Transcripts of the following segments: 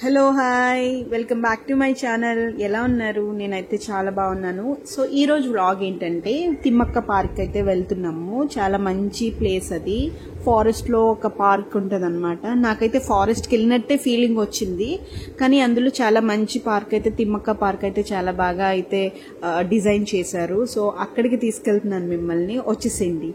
Hello hi welcome back to my channel. ఎలా ఉన్నారు? నేనైతే చాలా బాగున్నాను. సో ఈ రోజు వ్లాగ్ ఏంటంటే తిమ్మక్క పార్క్ అయితే వెళ్తున్నాము. చాలా మంచి ప్లేస్ అది. ఫారెస్ట్ లో ఒక పార్క్ ఉంటుంది అనమాట. నాకైతే ఫారెస్ట్కి వెళ్ళినట్టే ఫీలింగ్ వచ్చింది. కానీ అందులో చాలా మంచి పార్క్ అయితే తిమ్మక్క పార్క్ అయితే చాలా బాగా అయితే డిజైన్ చేశారు. సో అక్కడికి తీసుకెళ్తున్నాను మిమ్మల్ని. వచ్చేసేయండి.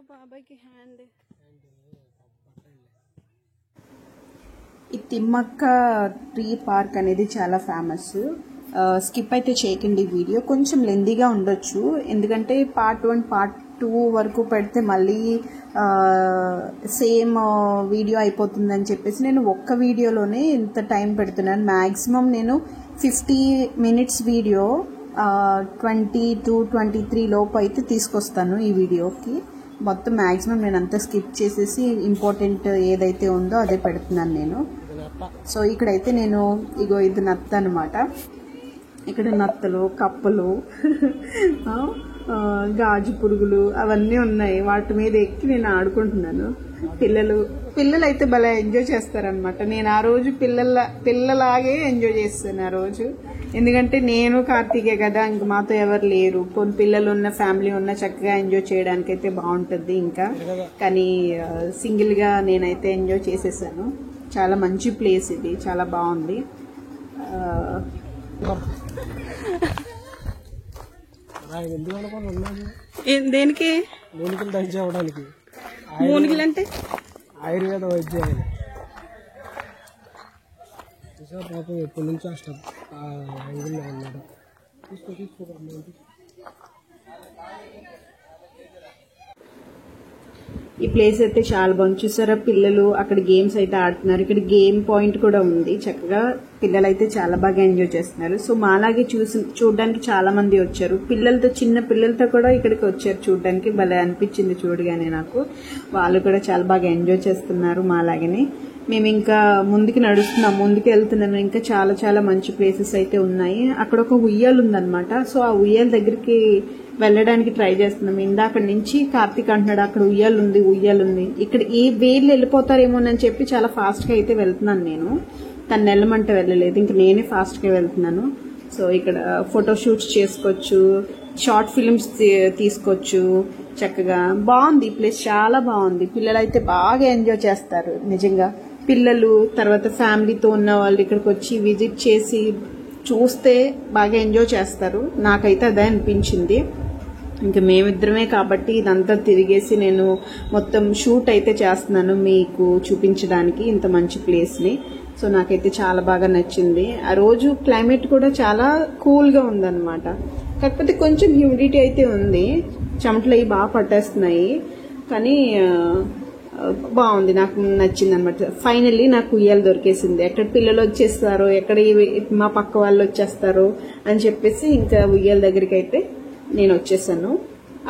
బాబాయ్కి హ్యాండ్. ఈ తిమ్మక్క ట్రీ పార్క్ అనేది చాలా ఫేమస్. స్కిప్ అయితే చేయకండి. వీడియో కొంచెం లెందీగా ఉండొచ్చు, ఎందుకంటే పార్ట్ 1 పార్ట్ 2 వరకు పెడితే మళ్ళీ సేమ్ వీడియో అయిపోతుందని చెప్పేసి నేను ఒక్క వీడియోలోనే ఇంత టైం పెడుతున్నాను. మ్యాక్సిమం నేను 50 minutes వీడియో 20 to 23 లోపు అయితే తీసుకొస్తాను ఈ వీడియోకి. మొత్తం మ్యాక్సిమం నేను అంతా స్కిప్ చేసేసి ఇంపార్టెంట్ ఏదైతే ఉందో అదే పెడుతున్నాను నేను. సో ఇక్కడైతే నేను ఇగో ఇది నత్త అనమాట. ఇక్కడ నత్తలు, కప్పలు, గాజు పురుగులు అవన్నీ ఉన్నాయి. వాటి మీద ఎక్కి నేను ఆడుకుంటున్నాను. పిల్లలు అయితే భలే ఎంజాయ్ చేస్తారనమాట. నేను ఆ రోజు పిల్లలాగే ఎంజాయ్ చేస్తాను ఆ రోజు. ఎందుకంటే నేను కార్తీకే కదా, ఇంక మాతో ఎవరు లేరు. కొన్ని పిల్లలు ఉన్న ఫ్యామిలీ ఉన్న చక్కగా ఎంజాయ్ చేయడానికి అయితే బాగుంటుంది. ఇంకా కానీ సింగిల్ గా నేనైతే ఎంజాయ్ చేసేసాను. చాలా మంచి ప్లేస్ ఇది, చాలా బాగుంది. దేనికి మూలికలు అంటే ఆయుర్వేద వైద్యం పాపం ఎప్పటి నుంచో అసలు యాంగిల్లో ఉన్నాడు. ఈ ప్లేస్ అయితే చాలా బాగుంది. చూసారా, పిల్లలు అక్కడ గేమ్స్ అయితే ఆడుతున్నారు. ఇక్కడ గేమ్ పాయింట్ కూడా ఉంది. చక్కగా పిల్లలు అయితే చాలా బాగా ఎంజాయ్ చేస్తున్నారు. సో మాలాగే చూడడానికి చాలా మంది వచ్చారు. చిన్న పిల్లలతో కూడా ఇక్కడికి వచ్చారు చూడడానికి. భలే అనిపించింది చూడగానే నాకు. వాళ్ళు కూడా చాలా బాగా ఎంజాయ్ చేస్తున్నారు మాలాగనే. మేము ఇంకా ముందుకు వెళ్తున్నాము. ఇంకా చాలా చాలా మంచి ప్లేసెస్ అయితే ఉన్నాయి. అక్కడ ఒక ఉయ్యాలు ఉందన్నమాట. సో ఆ ఉయ్యాల దగ్గరికి వెళ్ళడానికి ట్రై చేస్తున్నాం. ఇందాక నుంచి కార్తీక్ అంటున్నాడు అక్కడ ఉయ్యాలు ఉంది. ఇక్కడ ఏ వేళ్ళు వెళ్ళిపోతారేమోనని చెప్పి చాలా ఫాస్ట్ గా అయితే వెళ్తున్నాను నేను. తను వెళ్ళమంటే వెళ్ళలేదు, ఇంక నేనే ఫాస్ట్ గా వెళ్తున్నాను. సో ఇక్కడ ఫోటోషూట్స్ చేసుకోవచ్చు, షార్ట్ ఫిల్మ్స్ తీసుకోవచ్చు. చక్కగా బాగుంది ఈ ప్లేస్, చాలా బాగుంది. పిల్లలు అయితే బాగా ఎంజాయ్ చేస్తారు నిజంగా. పిల్లలు తర్వాత ఫ్యామిలీతో ఉన్న వాళ్ళు ఇక్కడికి వచ్చి విజిట్ చేసి చూస్తే బాగా ఎంజాయ్ చేస్తారు. నాకైతే అదే అనిపించింది. ఇంకా మేమిద్దరమే కాబట్టి ఇదంతా తిరిగేసి నేను మొత్తం షూట్ అయితే చేస్తున్నాను మీకు చూపించడానికి ఇంత మంచి ప్లేస్ని. సో నాకైతే చాలా బాగా నచ్చింది. ఆ రోజు క్లైమేట్ కూడా చాలా కూల్గా ఉందన్నమాట. కాకపోతే కొంచెం హ్యూమిడిటీ అయితే ఉంది, చెమటలు అవి బాగా పట్టేస్తున్నాయి. కానీ బాగుంది, నాకు నచ్చింది అనమాట. ఫైనల్లీ నాకు ఉయ్యాల దొరికేసింది. ఎక్కడ పిల్లలు వచ్చేస్తారో, ఎక్కడ మా పక్క వాళ్ళు వచ్చేస్తారో అని చెప్పేసి ఇంకా ఉయ్యాల దగ్గరికి అయితే నేను వచ్చేసాను.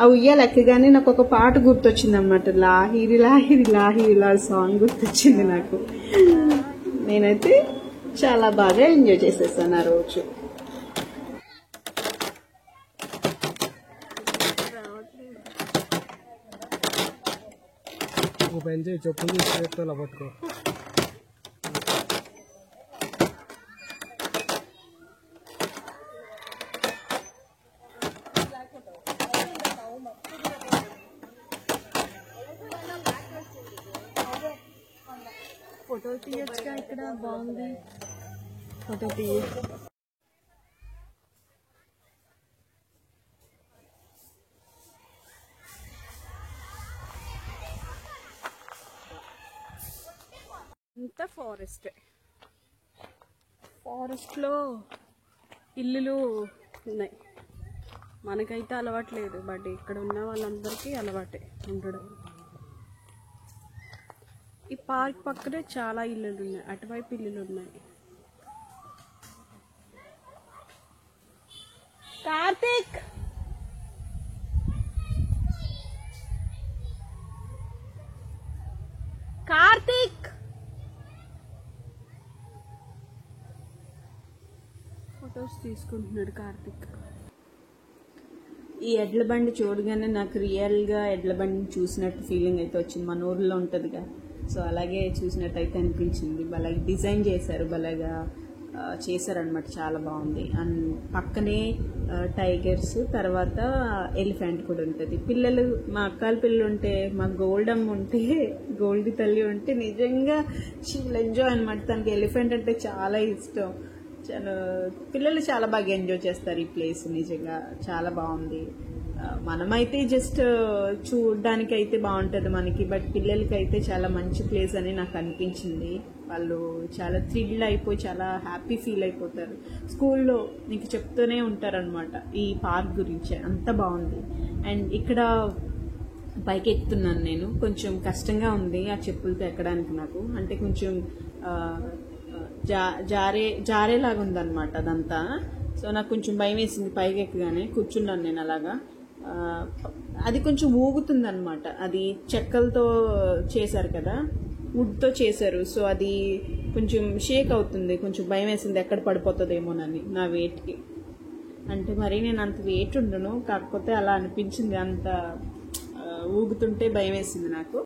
ఆ ఉయ్యాల ఎక్కగానే నాకు ఒక పాట గుర్తొచ్చింది అనమాట. లాహిరి లాహిరి లాహిరి లా సాంగ్ గుర్తొచ్చింది నాకు. నేనైతే చాలా బాగా ఎంజాయ్ చేసేసాను ఆ రోజు. పని చేయి, చెప్పులు తీసుకెళ్తే అలా పట్టుకో. ఫోటో తీయొచ్చుగా, ఇక్కడ బాగుంది ఫోటో తీయ. అంతా ఫారెస్ట్లో ఇల్లులు ఉన్నాయి. మనకైతే అలవాట్లేదు, బట్ ఇక్కడ ఉన్న వాళ్ళందరికీ అలవాటే ఉండడం. ఈ పార్క్ పక్కనే చాలా ఇల్లులు ఉన్నాయి, అటువైపు ఇల్లులు ఉన్నాయి. కార్తీక్ కార్తీక్ ఫొటోస్ తీసుకుంటున్నాడు కార్తీక్. ఈ ఎడ్ల బండి చూడగానే నాకు రియల్గా ఎడ్ల బండిని చూసినట్టు ఫీలింగ్ అయితే వచ్చింది. మన ఊర్లో ఉంటుందిగా, సో అలాగే చూసినట్టు అయితే అనిపించింది. భలేగా డిజైన్ చేశారు, భలేగా చేశారనమాట, చాలా బాగుంది. అండ్ పక్కనే టైగర్స్, తర్వాత ఎలిఫెంట్ కూడా ఉంటుంది. పిల్లలు, మా అక్కల పిల్లలు ఉంటే, మా గోల్డమ్మ ఉంటే, గోల్డ్ తల్లి ఉంటే నిజంగా షీల్ ఎంజాయ్ అనమాట. తనకి ఎలిఫెంట్ అంటే చాలా ఇష్టం. పిల్లలు చాలా బాగా ఎంజాయ్ చేస్తారు ఈ ప్లేస్. నిజంగా చాలా బాగుంది. మనమైతే జస్ట్ చూడడానికి అయితే బాగుంటుంది మనకి, బట్ పిల్లలకి అయితే చాలా మంచి ప్లేస్ అని నాకు అనిపించింది. వాళ్ళు చాలా థ్రిల్ అయిపోయి చాలా హ్యాపీ ఫీల్ అయిపోతారు. స్కూల్లో నీకు చెప్తూనే ఉంటారనమాట ఈ పార్క్ గురించి. అంత బాగుంది. అండ్ ఇక్కడ పైకి ఎక్కుతున్నాను నేను. కొంచెం కష్టంగా ఉంది ఆ చెప్పులతో ఎక్కడానికి నాకు. అంటే కొంచెం జారేలాగా ఉందన్నమాట అదంతా. సో నాకు కొంచెం భయం వేసింది పైకి ఎక్కగానే. కూర్చున్నాను నేను అలాగా. అది కొంచెం ఊగుతుంది అనమాట. అది చెక్కలతో చేశారు కదా, వుడ్తో చేశారు. సో అది కొంచెం షేక్ అవుతుంది. కొంచెం భయం వేసింది ఎక్కడ పడిపోతుందేమోనని నా వెయిట్కి. అంటే మరి నేను అంత వెయిట్ ఉండను, కాకపోతే అలా అనిపించింది. అంత ఊగుతుంటే భయం వేసింది నాకు.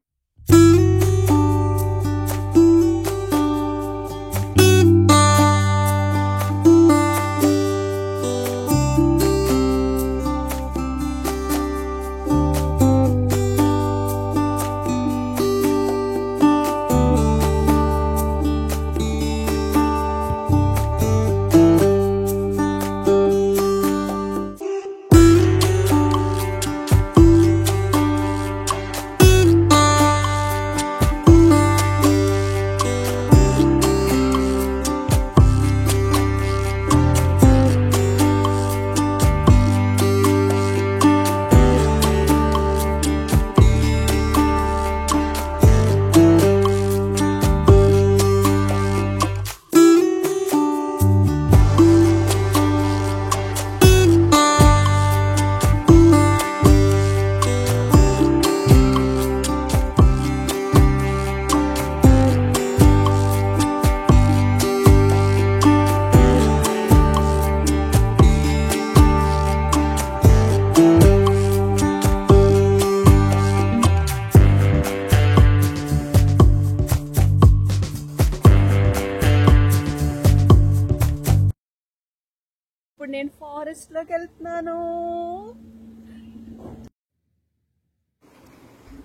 ఇప్పుడు నేను ఫారెస్ట్లోకి వెళ్తున్నాను.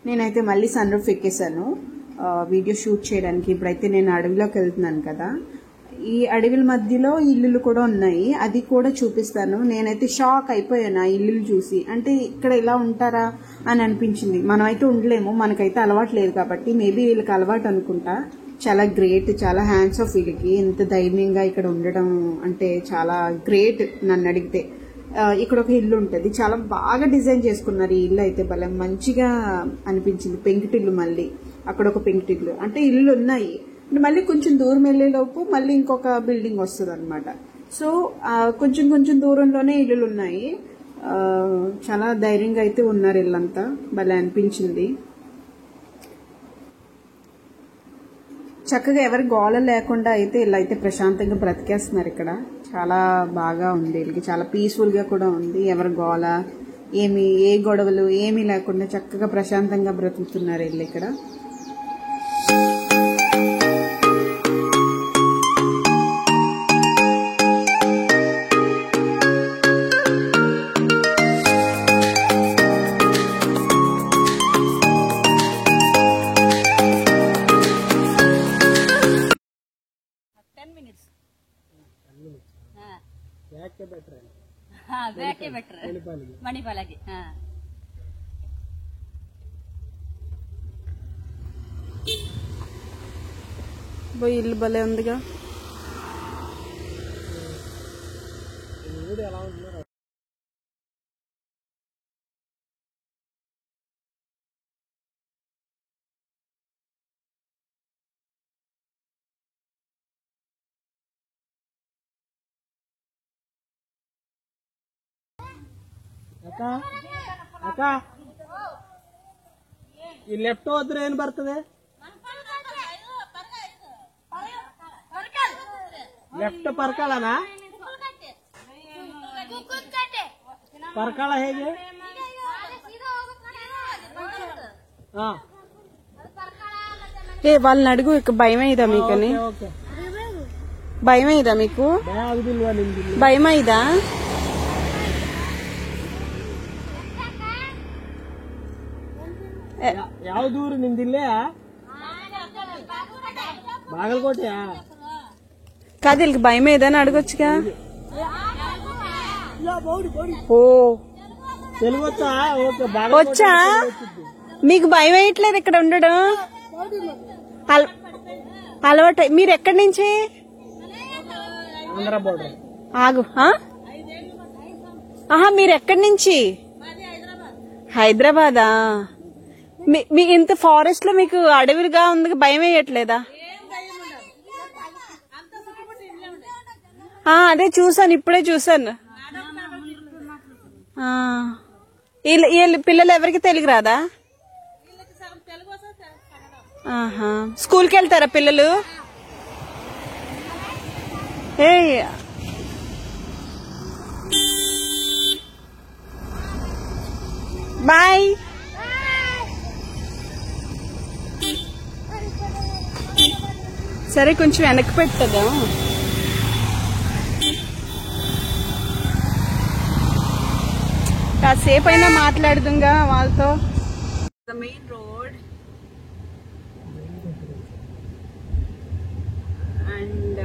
నేనైతే మళ్ళీ సన్ రూఫ్ ఎక్కేసాను వీడియో షూట్ చేయడానికి. ఇప్పుడైతే నేను అడవిలోకి వెళ్తున్నాను కదా, ఈ అడవిల మధ్యలో ఇల్లులు కూడా ఉన్నాయి, అది కూడా చూపిస్తాను. నేనైతే షాక్ అయిపోయాను ఆ ఇల్లులు చూసి. అంటే ఇక్కడ ఇలా ఉంటారా అని అనిపించింది. మనమైతే ఉండలేము, మనకైతే అలవాటు లేదు కాబట్టి. మేబీ వీళ్ళకి అలవాటు అనుకుంటా. చాలా గ్రేట్, చాలా హ్యాండ్స్ ఆఫ్ వీళ్ళకి. ఎంత ధైర్యంగా ఇక్కడ ఉండడం అంటే చాలా గ్రేట్ నన్ను అడిగితే. ఇక్కడ ఒక ఇల్లు ఉంటుంది, చాలా బాగా డిజైన్ చేసుకున్నారు ఈ ఇల్లు అయితే. భలే మంచిగా అనిపించింది. పెంకుటిల్లు, మళ్ళీ అక్కడ ఒక పెంకుటిల్లు. అంటే ఇల్లు ఉన్నాయి, మళ్ళీ కొంచెం దూరం వెళ్ళేలోపు మళ్ళీ ఇంకొక బిల్డింగ్ వస్తుంది అనమాట. సో కొంచెం కొంచెం దూరంలోనే ఇల్లులు ఉన్నాయి. చాలా ధైర్యంగా అయితే ఉన్నారు వీళ్ళంతా, భలే అనిపించింది. చక్కగా ఎవరి గోళ లేకుండా అయితే ఇలా అయితే ప్రశాంతంగా బ్రతికేస్తున్నారు ఇక్కడ. చాలా బాగా ఉంది వీళ్ళకి, చాలా పీస్ఫుల్గా కూడా ఉంది. ఎవరి గోళ ఏ గొడవలు ఏమీ లేకుండా చక్కగా ప్రశాంతంగా బ్రతుకుతున్నారు వీళ్ళు ఇక్కడ. మణిపాలకి పోయి ఇల్లు భలే ఉందిగా. ఎలా ఉంటున్నారు ಅಕ್ಕ ಅಕ್ಕ ಈ ಲೆಫ್ಟ್ ಹೋದ್ರೆ ಏನ್ ಬರ್ತದೆ? ಲೆಫ್ಟ್ ಪರ್ಕಳನಾ? ಪರ್ಕಳ ಹೇಗೆ? వాళ్ళని అడుగు. ఇక భయమైదా మీకని? భయమైదా మీకు? భయమైదా? ಯಾವ್ದೂರು ನಿಂದಿಲ್ಲೇ? బాగలకోటయా? కాదు, వీళ్ళకి భయం ఏదని అడగొచ్చుగా. ఓ తెలుగు వచ్చా? వచ్చా? మీకు భయం వేయట్లేదు ఇక్కడ ఉండడం? అలవాటు. మీరు ఎక్కడి నుంచి? ఆంధ్ర బోర్డర్. ఆగు. మీరు ఎక్కడి నుంచి? హైదరాబాదా? మీ ఇంత ఫారెస్ట్ లో మీకు అడవిగా ఉంది, భయం వేయట్లేదా? అదే చూసాను, ఇప్పుడే చూసాను. పిల్లలు ఎవరికి తెలుగు రాదా? స్కూల్కి వెళ్తారా పిల్లలు? బాయ్. సరే, కొంచెం వెనక్కి పెట్టదా? కాసేపు అయినా మాట్లాడుతుంగా వాళ్ళతో. మెయిన్ రోడ్ అండ్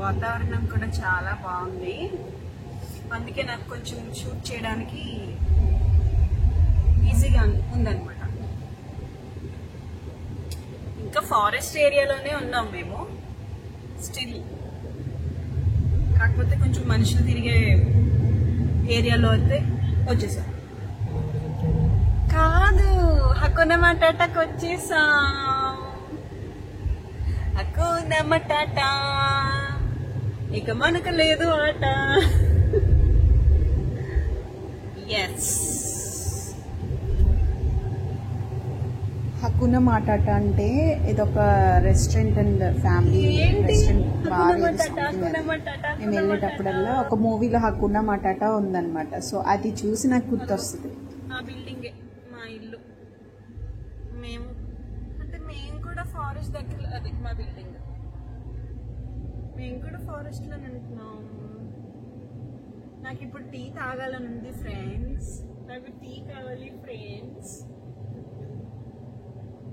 వాతావరణం కూడా చాలా బాగుంది. అందుకే నాకు కొంచెం షూట్ చేయడానికి ఈజీగా ఉందన్నమాట. ఇంకా ఫారెస్ట్ ఏరియాలోనే ఉన్నాం మేము స్టిల్. కాకపోతే కొంచెం మనుషులు తిరిగే ఏరియాలో అయితే వచ్చేసాం. కాదు, హక్కున మటాటాకి వచ్చేసాం. హక్కున మటాటా ఇక మనకు లేదు ఆట. ఎస్, హక్కున మటాట అంటే ఇదొక రెస్టారెంట్ అండ్ ఫ్యామిలీ రెస్టారెంట్. మేము వెళ్ళేటప్పుడల్లా ఒక మూవీలో హక్కున మటాట ఉందన్నమాట. సో అది చూసి నాకు గుర్తొస్తుంది. ఆ బిల్డింగే మా ఇల్లు. మేము కూడా ఫారెస్ట్ దగ్గర, అది మా బిల్డింగ్. మేము కూడా ఫారెస్ట్ లో ఉంటున్నాం. నాకు ఇప్పుడు టీ తాగాలని ఉంది ఫ్రెండ్స్. నాకు టీ కావాలి ఫ్రెండ్స్.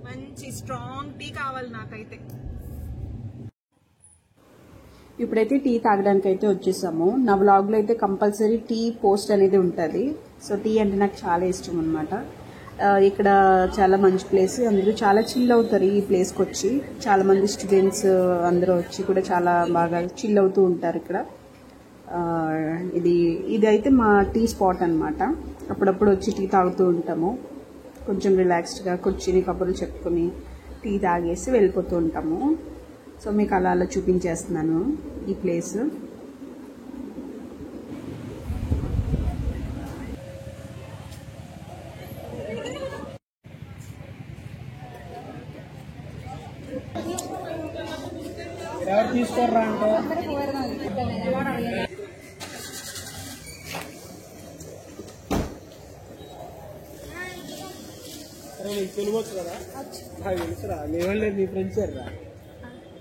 మంచి స్ట్రాంగ్ టీ కావాలి నాకైతే. ఇప్పుడైతే టీ తాగడానికి అయితే వచ్చేసాము. నా వ్లాగ్లో అయితే కంపల్సరీ టీ పోస్ట్ అనేది ఉంటుంది. సో టీ అంటే నాకు చాలా ఇష్టం అనమాట. ఇక్కడ చాలా మంచి ప్లేస్. అందరూ చాలా చిల్ అవుతారు ఈ ప్లేస్కి వచ్చి. చాలా మంది స్టూడెంట్స్ అందరూ వచ్చి కూడా చాలా బాగా చిల్ అవుతూ ఉంటారు ఇక్కడ. ఇది అయితే మా టీ స్పాట్ అనమాట. అప్పుడప్పుడు వచ్చి టీ తాగుతూ ఉంటాము. కొంచెం రిలాక్స్డ్గా కూర్చుని కబుర్లు చెప్పుకొని టీ తాగేసి వెళ్ళిపోతూ ఉంటాము. సో మీకు అలా చూపించేస్తున్నాను ఈ ప్లేస్. తీసుకోర్రా అంటే అరే నీకు తెలుగు వచ్చు కదా తెలుసురా నీ వాళ్ళు నీ ఫ్రెండ్స్ రా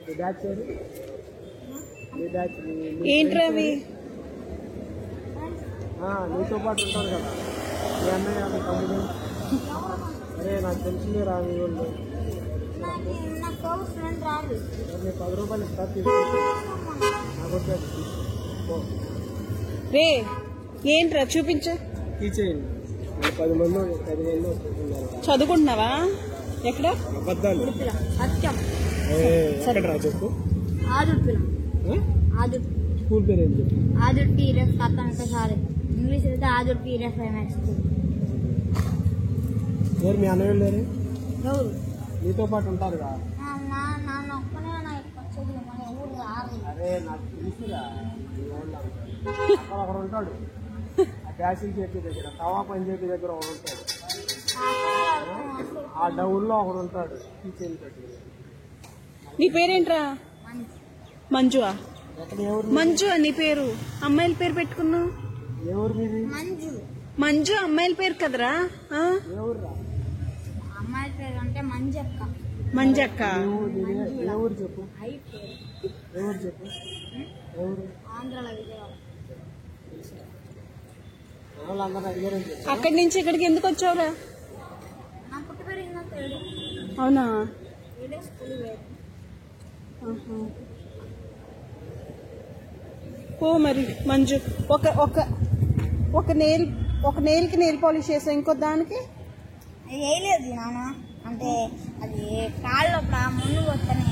నీ బ్యాచ్ నీ బ్యాచ్ ఏంట్రా అవి? నీతో పాటు ఉంటారు కదా మీ అన్నయ్య మీ తమ్ముడు. అరే నాకు తెలిసిందే రా మీ వాళ్ళు. నేను 10 రూపాయలు ఇస్తా తీసుకుంటా నాకు వచ్చేది రే ఏంట్రా చూపించు. తీసేయండి 10 మంది వస్తున్నారు. చదువుకుంటున్నావా? ఎక్కడ? అబద్ధాలు ఎక్కడ రా చెప్పు. స్కూల్ పేరు ఏం చెప్పు. ఆదుర్ పీరఫ్ కాకంత సార్ ఇంగ్లీష్ అయితే ఆదుర్ పీరఫ్ స్కూల్. ఎవరు మీ అన్నయ్య లేరు? ఎవరు? నీతో పాటు ఉంటారు కదా. నన్ను ఒక్కనే నాకు వచ్చేది మన ఊరు రాదు. అరే నాకు తెలుసురా అక్కడ ఒకడు ఉంటాడు ఆ బ్యాసిల్ చెప్పి దగ్గర తవా పని చెప్పి దగ్గర ఒకడు ఉంటాడు. ఆ డౌన్లో ఒకడు ఉంటాడు కిచెన్ పెట్టి. నీ పేరేంట్రా? మంజువా? మంజు అని పేరు అమ్మాయిల పేరు పెట్టుకున్నావు. ఎవరు మీది? మంజు. మంజు అమ్మాయిల పేరు కదరా? ఎవరు రా? అమ్మాయి పేరు అంటే మంజక్క. మంజక్క. ఎవరు చెప్పు. ఎవరు చెప్పు. ఎవరు? ఆంధ్రాలో విజయవాడ. వాళ్ళందరూ అడిగారని చెప్పు. అక్కడి నుంచి ఇక్కడికి ఎందుకు వచ్చావురా? నా పుట్టి పెరిగిన తేడు అవునా? ఇదే స్కూల్ వేరు. ఓ మరి మంజు ఒక ఒక ఒక నెయిల్కి నెయిల్ పాలిష్ చేసావు, ఇంకో దానికి వేయలేదు నాన్న. అంటే అది కాళ్ళు ముందు వస్తేనే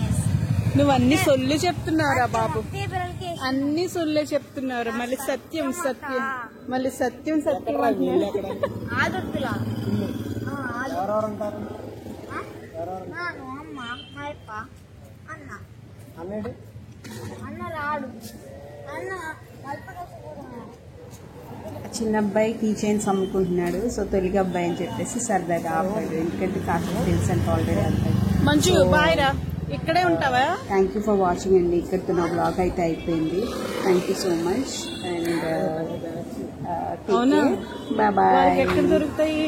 నువ్వు అన్ని సొల్లు చెప్తున్నావురా బాబు. పిల్లలకి అన్ని సొల్లే చెప్తున్నారు. మళ్ళీ సత్యం సత్యం మళ్ళీ సత్యం సత్యం అంటున్నారు. ఆదుర్తిలా ఎవరెవరు ఉంటారు? నాను అమ్మ అయ్యప్ప అన్న. అన్నయ్య అన్న రాడు. అన్న చిన్న అబ్బాయి కీ చైన్స్ అమ్ముకుంటున్నాడు. సో తెలుగు అబ్బాయి అని చెప్పేసి సరదాగా ఆపాడు. ఎందుకంటే కాస్త తెలుసు అంటే ఆల్రెడీ అబ్బాయి. మంచు బాయ్ రా, ఇక్కడే ఉంటావా? థ్యాంక్ యూ ఫర్ వాచింగ్ అండి. ఇక్కడితో నా బ్లాగ్ అయితే అయిపోయింది. Thank you so much and bye bye. ఎక్కడ దొరుకుతాయి?